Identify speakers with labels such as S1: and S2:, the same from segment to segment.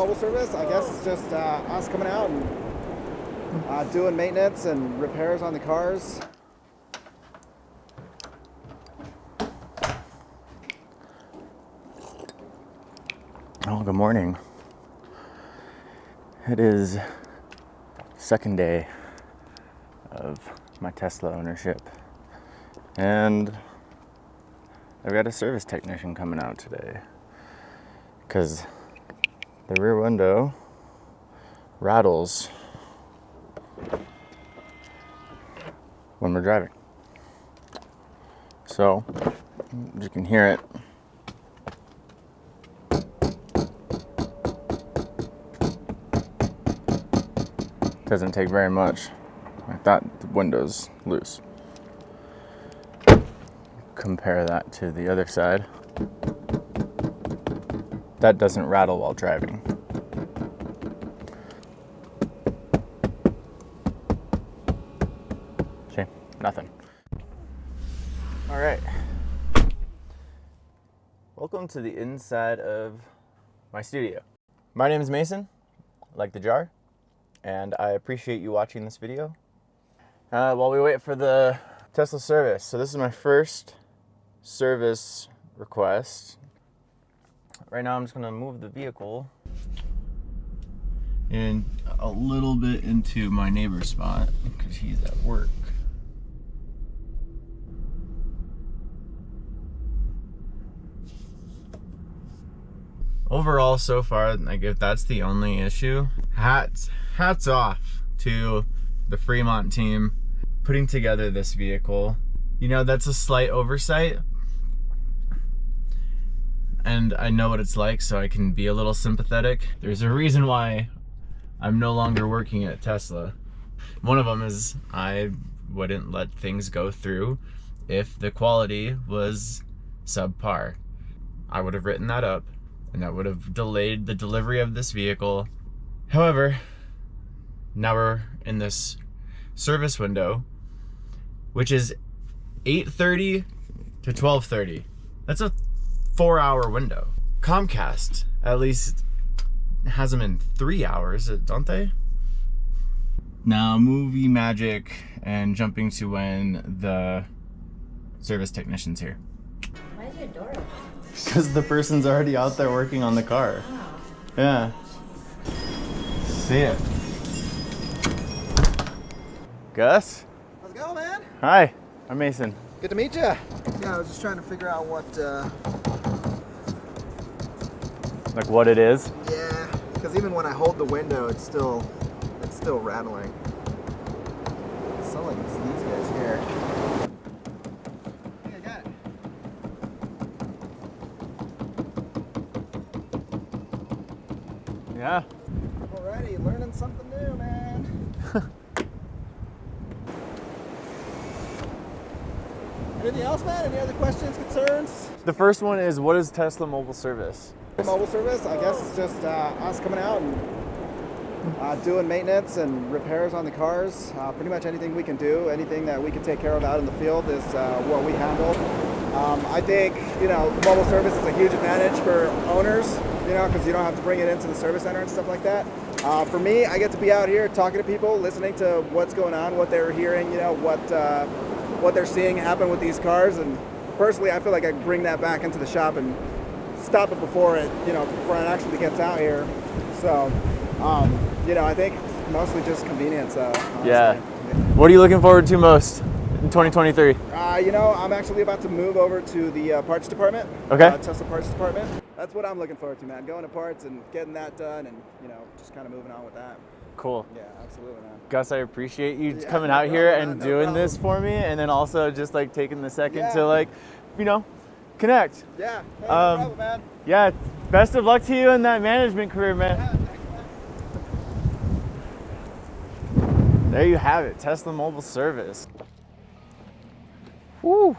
S1: mobile service. I guess it's just us coming out and doing maintenance and repairs on the cars.
S2: Oh, good morning. It is second day of my Tesla ownership, and I've got a service technician coming out today because the rear window rattles when we're driving. So you can hear it. Doesn't take very much. I thought the window's loose. Compare that to the other side. That doesn't rattle while driving. See, nothing. All right. Welcome to the inside of my studio. My name is Mason, like the jar, and I appreciate you watching this video. While we wait for the Tesla service. So this is my first service request. Right now I'm just gonna move the vehicle and a little bit into my neighbor's spot because he's at work. Overall, so far, like, if that's the only issue, hats off to the Fremont team putting together this vehicle. You know, that's a slight oversight, and I know what it's like, so I can be a little sympathetic. There's a reason why I'm no longer working at Tesla. One of them is I wouldn't let things go through if the quality was subpar. I would have written that up, and that would have delayed the delivery of this vehicle. However, now we're in this service window, which is 8:30 to 12:30. That's a 4-hour window. Comcast at least has them in 3 hours, don't they? Now, movie magic and jumping to when the service technician's here.
S3: Why is your door open?
S2: Because the person's already out there working on the car.
S3: Oh.
S2: Yeah. See it. Gus?
S1: How's it going, man?
S2: Hi, I'm Mason.
S1: Good to meet you. Yeah, I was just trying to figure out what.
S2: Like what it is?
S1: Yeah, because even when I hold the window, it's still rattling. It's not like it's these guys here. I think I got it.
S2: Yeah.
S1: Alrighty, learning something new, man. Anything else, man? Any other questions, concerns?
S2: The first one is, what is Tesla mobile service?
S1: Mobile service, I guess it's just us coming out and doing maintenance and repairs on the cars. Pretty much anything we can do, anything that we can take care of out in the field is what we handle. I think, the mobile service is a huge advantage for owners, because you don't have to bring it into the service center and stuff like that. For me, I get to be out here talking to people, listening to what's going on, what they're hearing, what they're seeing happen with these cars. And personally, I feel like I bring that back into the shop and stop it before it actually gets out here. So, I think it's mostly just convenience, honestly.
S2: Yeah. What are you looking forward to most in 2023?
S1: I'm actually about to move over to the parts department.
S2: Okay.
S1: Tesla parts department. That's what I'm looking forward to, man. Going to parts and getting that done and, just kind of moving on with that.
S2: Cool.
S1: Yeah, absolutely, man.
S2: Gus, I appreciate you coming
S1: no
S2: out here
S1: problem,
S2: and
S1: man, no
S2: doing
S1: problem.
S2: this for me, and then also just like taking the second
S1: Yeah.
S2: to connect.
S1: Yeah, hey, no problem, man.
S2: Yeah, best of luck to you in that management career, man.
S1: Yeah, thanks, man.
S2: There you have it, Tesla mobile service. Woo.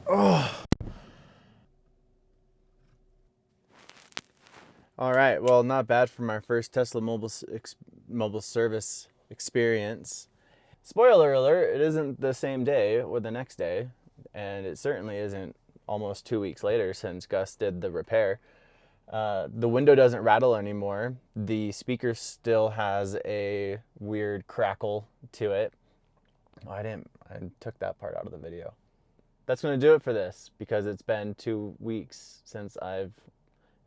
S2: Oh. All right, well, not bad for my first Tesla mobile service experience. Spoiler alert, it isn't the same day or the next day, and it certainly isn't almost 2 weeks later since Gus did the repair. The window doesn't rattle anymore. The speaker still has a weird crackle to it. Oh, I took that part out of the video. That's going to do it for this because it's been 2 weeks since I've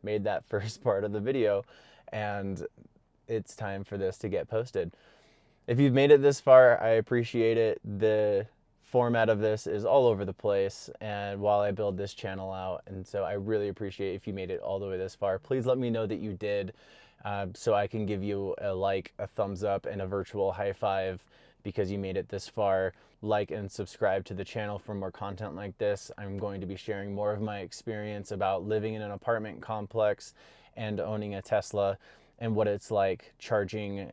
S2: made that first part of the video, and it's time for this to get posted. If you've made it this far, I appreciate it. The format of this is all over the place, and while I build this channel out, and so I really appreciate if you made it all the way this far. Please let me know that you did, so I can give you a like, a thumbs up, and a virtual high five because you made it this far. Like and subscribe to the channel for more content like this. I'm going to be sharing more of my experience about living in an apartment complex and owning a Tesla, and what it's like charging,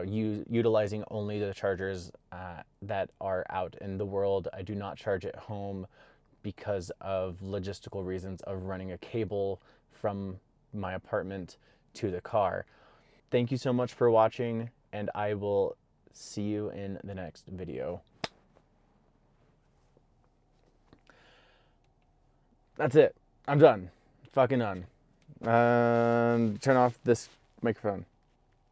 S2: utilizing only the chargers that are out in the world. I do not charge at home because of logistical reasons of running a cable from my apartment to the car. Thank you so much for watching, and I will see you in the next video. That's it. I'm done. Fucking done. Turn off this microphone.